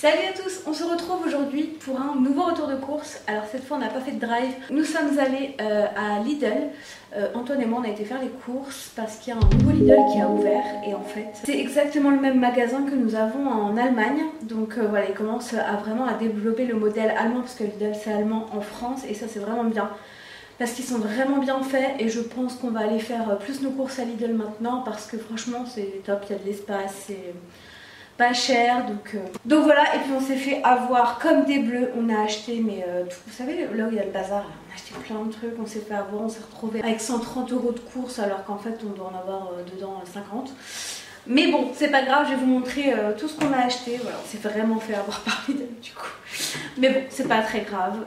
Salut à tous, on se retrouve aujourd'hui pour un nouveau retour de course. Alors cette fois on n'a pas fait de drive, nous sommes allés à Lidl. Antoine et moi on a été faire les courses parce qu'il y a un nouveau Lidl qui a ouvert et en fait c'est exactement le même magasin que nous avons en Allemagne. Donc voilà, ils commencent vraiment à développer le modèle allemand parce que Lidl c'est allemand en France et ça c'est vraiment bien. Parce qu'ils sont vraiment bien faits et je pense qu'on va aller faire plus nos courses à Lidl maintenant parce que franchement c'est top, il y a de l'espace, c'est pas cher donc voilà. Et puis on s'est fait avoir comme des bleus, on a acheté mais vous savez là où il y a le bazar, là, on a acheté plein de trucs, on s'est fait avoir, on s'est retrouvé avec 130 € de course alors qu'en fait on doit en avoir dedans 50. Mais bon, c'est pas grave, je vais vous montrer tout ce qu'on a acheté. Voilà, on s'est vraiment fait avoir par Lidl du coup. Mais bon, c'est pas très grave.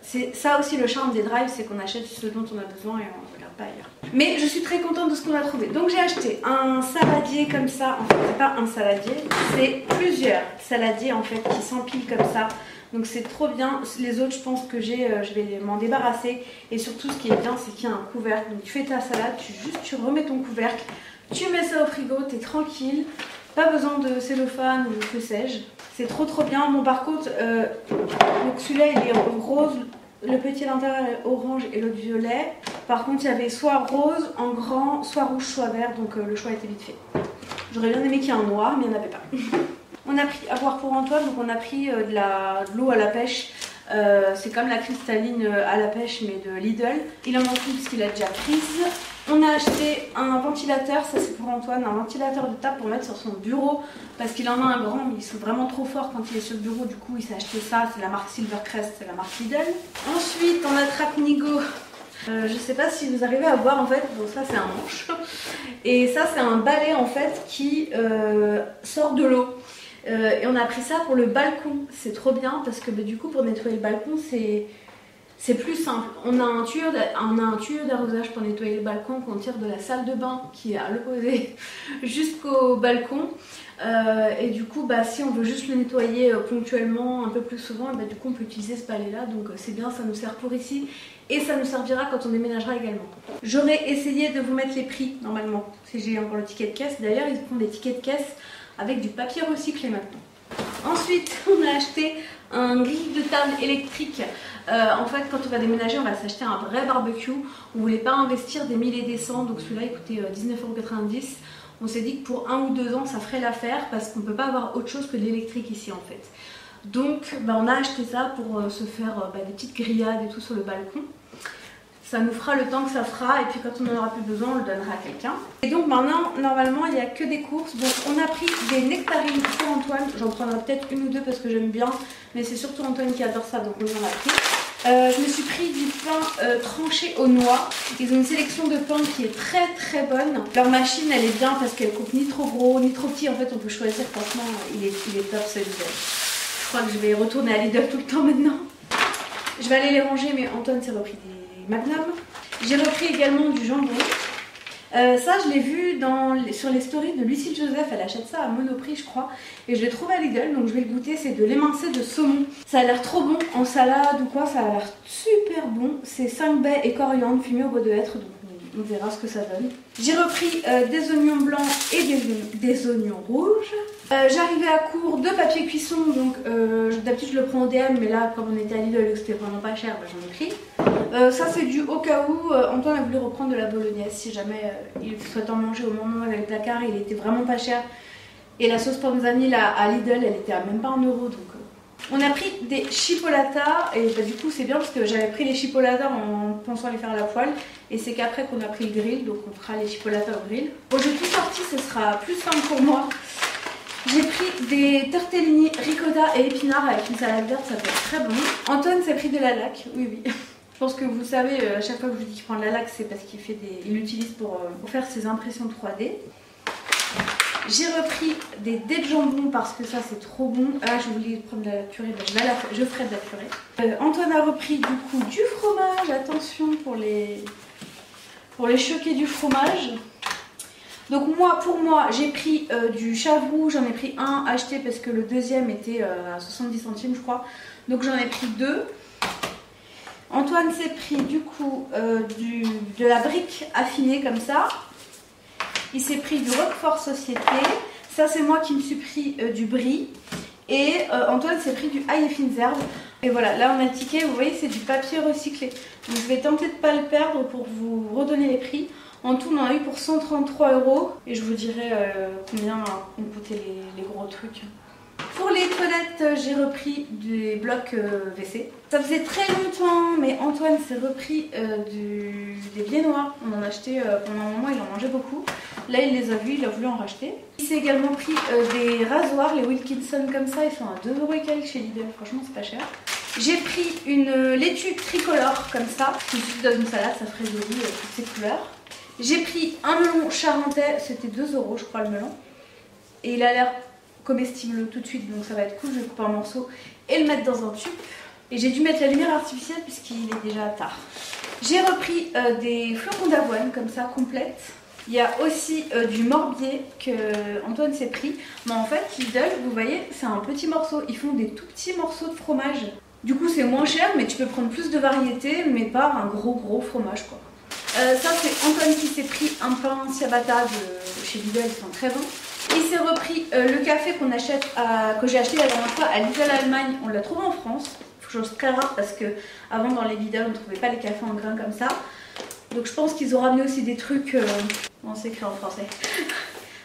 C'est ça aussi le charme des drives, c'est qu'on achète ce dont on a besoin et on ne regarde pas ailleurs. Mais je suis très contente de ce qu'on a trouvé. Donc j'ai acheté un saladier comme ça. En fait, c'est pas un saladier, c'est plusieurs saladiers en fait qui s'empilent comme ça. Donc c'est trop bien. Les autres, je pense que je vais m'en débarrasser. Et surtout, ce qui est bien, c'est qu'il y a un couvercle. Donc tu fais ta salade, tu remets ton couvercle, tu mets ça au frigo, t'es tranquille. Pas besoin de cellophane ou que sais-je. C'est trop bien. Bon par contre, donc celui-là il est rose, le petit à l'intérieur est orange et l'autre violet. Par contre il y avait soit rose en grand, soit rouge, soit vert, donc le choix était vite fait. J'aurais bien aimé qu'il y ait un noir, mais il n'y en avait pas. On a pris à boire pour Antoine, donc on a pris de l'eau à la pêche. C'est comme la cristalline à la pêche mais de Lidl. Il en manque plus parce qu'il a déjà prise. On a acheté un ventilateur, ça c'est pour Antoine, un ventilateur de table pour mettre sur son bureau parce qu'il en a un grand mais il souffle vraiment trop fort quand il est sur le bureau, du coup il s'est acheté ça, c'est la marque Silvercrest, c'est la marque Lidl. Ensuite on a Trapnigo, je sais pas si vous arrivez à voir en fait, bon ça c'est un manche et ça c'est un balai en fait qui sort de l'eau. Et on a pris ça pour le balcon, c'est trop bien parce que du coup pour nettoyer le balcon c'est plus simple. On a un tuyau d'arrosage pour nettoyer le balcon qu'on tire de la salle de bain qui est à l'opposé jusqu'au balcon. Et du coup si on veut juste le nettoyer ponctuellement un peu plus souvent, du coup on peut utiliser ce balai là, donc c'est bien, ça nous sert pour ici et ça nous servira quand on déménagera également. J'aurais essayé de vous mettre les prix normalement si j'ai encore le ticket de caisse. D'ailleurs ils font des tickets de caisse avec du papier recyclé maintenant. Ensuite on a acheté un grill de table électrique. En fait quand on va déménager on va s'acheter un vrai barbecue. On voulait pas investir des 1000 et des cents, donc celui-là il coûtait 19,90 €. On s'est dit que pour 1 ou 2 ans ça ferait l'affaire parce qu'on peut pas avoir autre chose que de l'électrique ici en fait. Donc on a acheté ça pour se faire des petites grillades et tout sur le balcon. Ça nous fera le temps que ça fera et puis quand on n'en aura plus besoin on le donnera à quelqu'un. Et donc maintenant normalement il n'y a que des courses. Donc on a pris des nectarines pour Antoine. J'en prendrai peut-être une ou deux parce que j'aime bien. Mais c'est surtout Antoine qui adore ça donc on en a pris. Je me suis pris du pain tranché aux noix. Ils ont une sélection de pain qui est très bonne. Leur machine elle est bien parce qu'elle coupe ni trop gros ni trop petit. En fait on peut choisir, franchement il est top celui-là. Je crois que je vais retourner à Lidl tout le temps maintenant. Je vais aller les ranger mais Antoine s'est repris des Magnum. J'ai repris également du jambon. Ça je l'ai vu sur les stories de Lucille Joseph, elle achète ça à Monoprix je crois. Et je l'ai trouvé à Lidl donc je vais le goûter, c'est de l'émincé de saumon. Ça a l'air trop bon en salade ou quoi, ça a l'air super bon. C'est 5 baies et coriandre fumé au bois de hêtre, donc on verra ce que ça donne. J'ai repris des oignons blancs et des oignons rouges. J'arrivais à court de papier cuisson, donc d'habitude je le prends au DM, mais là comme on était à Lidl c'était vraiment pas cher, j'en ai pris. Ça c'est dû au cas où Antoine a voulu reprendre de la bolognaise si jamais il souhaite en manger au moment où il avait le placard, il était vraiment pas cher. Et la sauce parmesan là à Lidl elle était à même pas 1 €, donc on a pris des chipolatas et du coup c'est bien parce que j'avais pris les chipolatas en pensant les faire à la poêle et c'est qu'après qu'on a pris le grill, donc on fera les chipolatas au grill. Bon j'ai tout sorti, ce sera plus simple pour moi. J'ai pris des tortellini ricotta et épinards avec une salade verte, ça peut être très bon. Antoine s'est pris de la laque, oui. Je pense que vous savez, à chaque fois que je vous dis qu'il prend de la laque, c'est parce qu'il l'utilise pour faire ses impressions 3D. J'ai repris des dés de jambon parce que ça c'est trop bon. Ah je voulais prendre de la purée, je ferai de la purée. Antoine a repris du coup du fromage, attention pour les choquer du fromage. Donc pour moi j'ai pris du Chavroux, j'en ai pris un acheté parce que le deuxième était à 70 centimes je crois. Donc j'en ai pris 2. Antoine s'est pris du coup de la brique affinée comme ça. Il s'est pris du Roquefort Société. Ça c'est moi qui me suis pris du brie. Et Antoine s'est pris du ail et fines herbes. Et voilà, là on a le ticket, vous voyez c'est du papier recyclé. Donc je vais tenter de ne pas le perdre pour vous redonner les prix. En tout on en a eu pour 133 € et je vous dirai combien ont coûté les gros trucs. Pour les toilettes, j'ai repris des blocs WC. Ça faisait très longtemps, mais Antoine s'est repris des viennois. On en a acheté pendant un moment, il en mangeait beaucoup. Là, il les a vus, il a voulu en racheter. Il s'est également pris des rasoirs, les Wilkinson comme ça. Ils sont à 2 € et quelques chez Lidl, franchement, c'est pas cher. J'ai pris une laitue tricolore comme ça. Je me suis dit dans une salade, ça ferait joli, toutes ces couleurs. J'ai pris un melon charentais, c'était 2 € je crois le melon. Et il a l'air comestible tout de suite, donc ça va être cool. Je vais couper en morceaux et le mettre dans un tube. Et j'ai dû mettre la lumière artificielle puisqu'il est déjà tard. J'ai repris des flocons d'avoine comme ça, complètes. Il y a aussi du morbier que Antoine s'est pris. Mais en fait, Lidl, vous voyez, c'est un petit morceau. Ils font des tout petits morceaux de fromage. Du coup, c'est moins cher, mais tu peux prendre plus de variété, mais pas un gros fromage, quoi. Ça, c'est Antoine qui s'est pris un pain ciabatta de chez Lidl, ils sont très bons. Il s'est repris le café que j'ai acheté la dernière fois à Lidl Allemagne. On l'a trouvé en France. Chose très rare parce que avant dans les Lidl on ne trouvait pas les cafés en grains comme ça. Donc je pense qu'ils ont ramené aussi des trucs. On c'est écrit en français.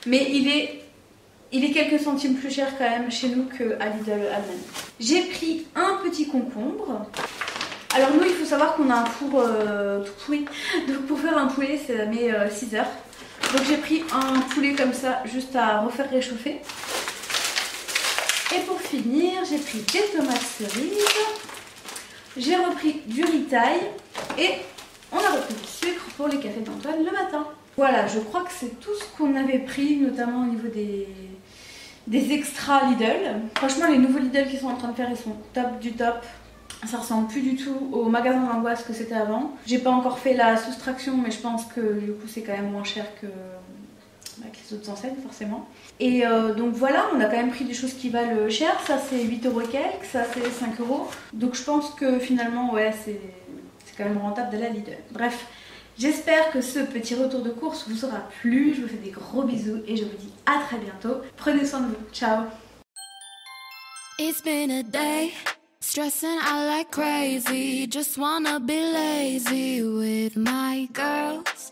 Mais il est quelques centimes plus cher quand même chez nous qu'à Lidl Allemagne. J'ai pris un petit concombre. Alors nous il faut savoir qu'on a un four tout pourri. Donc pour faire un poulet ça met 6 heures. Donc j'ai pris un poulet comme ça juste à refaire réchauffer. Et pour finir, j'ai pris des tomates cerises, j'ai repris du ritaille et on a repris du sucre pour les cafés d'Antoine le matin. Voilà, je crois que c'est tout ce qu'on avait pris, notamment au niveau des extras Lidl. Franchement, les nouveaux Lidl qu'ils sont en train de faire, ils sont top du top. Ça ressemble plus du tout au magasin d'angoisse que c'était avant. J'ai pas encore fait la soustraction, mais je pense que du coup c'est quand même moins cher que les autres enseignes forcément. Et donc voilà, on a quand même pris des choses qui valent cher. Ça c'est 8 € et quelques, ça c'est 5 €. Donc je pense que finalement ouais c'est quand même rentable d'aller à Lidl. Bref, j'espère que ce petit retour de course vous aura plu. Je vous fais des gros bisous et je vous dis à très bientôt. Prenez soin de vous, ciao. It's been a day, stressing out like crazy. Just wanna be lazy with my girls.